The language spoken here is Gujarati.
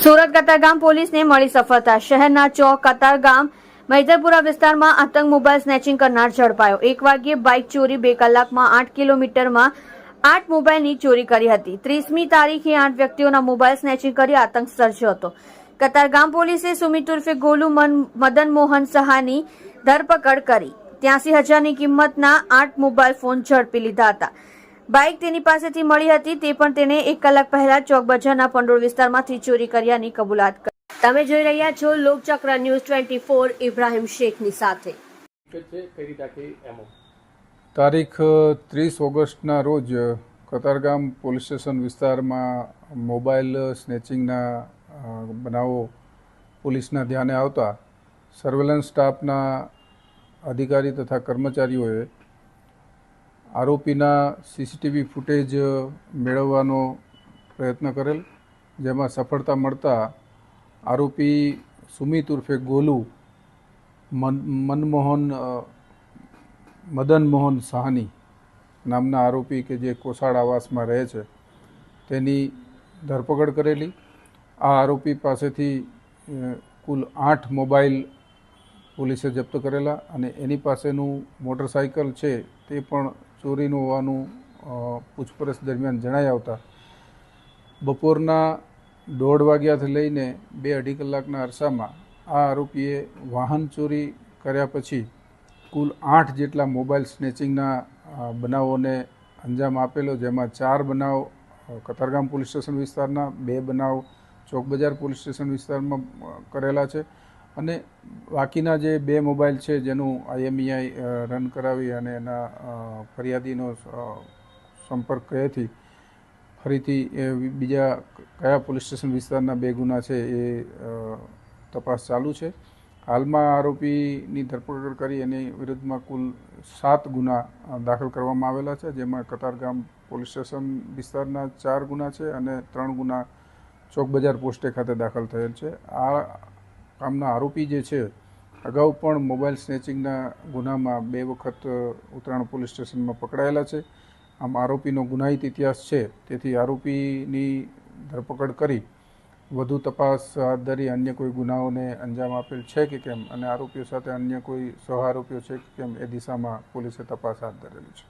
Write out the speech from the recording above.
સુરત કતારગામ પોલીસને મળી સફળતા। શહેરના ચોક કતારગામ મૈદરપુરા વિસ્તારમાં આતંક મોબાઈલ સ્નેચિંગ કરનાર ઝડપાયો। 1 વાગ્યે બાઇક ચોરી, 2 કલાકમાં 8 કિલોમીટરમાં 8 મોબાઈલની ચોરી કરી હતી। 30મી તારીખે 8 વ્યક્તિઓના મોબાઈલ સ્નેચિંગ કરી આતંક સર્જ્યો હતો। કતારગામ પોલીસે સુમિત ઉર્ફે ગોલુ મદન મોહન સહાની ધરપકડ કરી 83,000ની કિંમતના 8 મોબાઈલ ફોન ઝડપી લીધા હતા। બાઇક તેની પાસેથી મળી હતી, તે પણ તેને 1 કલાક પહેલા ચોક બજારના પંડોળ વિસ્તારમાંથી ચોરી કર્યાની કબૂલાત કરી। તમે જોઈ રહ્યા છો લોકચક્ર ન્યૂઝ 24 ઇબ્રાહિમ શેખની સાથે। તારીખ 30 ઓગસ્ટના રોજ કતારગામ પોલીસ સ્ટેશન વિસ્તારમાં મોબાઈલ સ્નેચિંગના બનાવો પોલીસના ધ્યાને આવતા સર્વેલન્સ સ્ટાફના અધિકારી તથા કર્મચારીઓએ આરોપીના સીસીટીવી ફૂટેજ મેળવવાનો પ્રયત્ન કરેલ, જેમાં સફળતા મળતા આરોપી સુમિત ઉર્ફે ગોલુ મદન મોહન સહાની નામના આરોપી કે જે કોસાડ આવાસમાં રહે છે તેની ધરપકડ કરેલી। આ આરોપી પાસેથી કુલ 8 મોબાઈલ પોલીસે જપ્ત કરેલા અને એની પાસેનું મોટરસાઇકલ છે તે પણ ચોરીનું હોવાનું પૂછપરછ દરમિયાન જણાઈ આવતા બપોરના 1:30 વાગ્યાથી લઈને 2-2.5 કલાકના અરસામાં આ આરોપીએ વાહન ચોરી કર્યા પછી કુલ 8 જેટલા મોબાઈલ સ્નેચિંગના બનાવોને અંજામ આપેલો, જેમાં 4 બનાવ કતારગામ પોલીસ સ્ટેશન વિસ્તારના, 2 બનાવ ચોક બજાર પોલીસ સ્ટેશન વિસ્તારમાં કરેલા છે અને બાકીના જે 2 મોબાઈલ છે જેનું IMEI રન કરાવી અને એના ફરિયાદીનો સંપર્ક કયાથી ફરીથી બીજા કયા પોલીસ સ્ટેશન વિસ્તારના 2 ગુના છે એ તપાસ ચાલુ છે। હાલમાં આરોપીની ધરપકડ કરી એની વિરુદ્ધમાં કુલ 7 ગુના દાખલ કરવામાં આવેલા છે, જેમાં કતારગામ પોલીસ સ્ટેશન વિસ્તારના 4 ગુના છે અને 3 ગુના ચોક બજાર પોસ્ટે ખાતે દાખલ થયેલ છે। આ કામના આરોપી જે છે અગાઉ પણ મોબાઈલ સ્નેચિંગના ગુનામાં 2 વખત ઉત્તરાયણ પોલીસ સ્ટેશનમાં પકડાયેલા છે। આમ આરોપીનો ગુનાહિત ઇતિહાસ છે, તેથી આરોપીની ધરપકડ કરી વધુ તપાસ હાથ ધરી અન્ય કોઈ ગુનાઓને અંજામ આપેલ છે કે કેમ અને આરોપીઓ સાથે અન્ય કોઈ સહ આરોપીઓ છે કે કેમ એ દિશામાં પોલીસે તપાસ હાથ ધરેલી છે।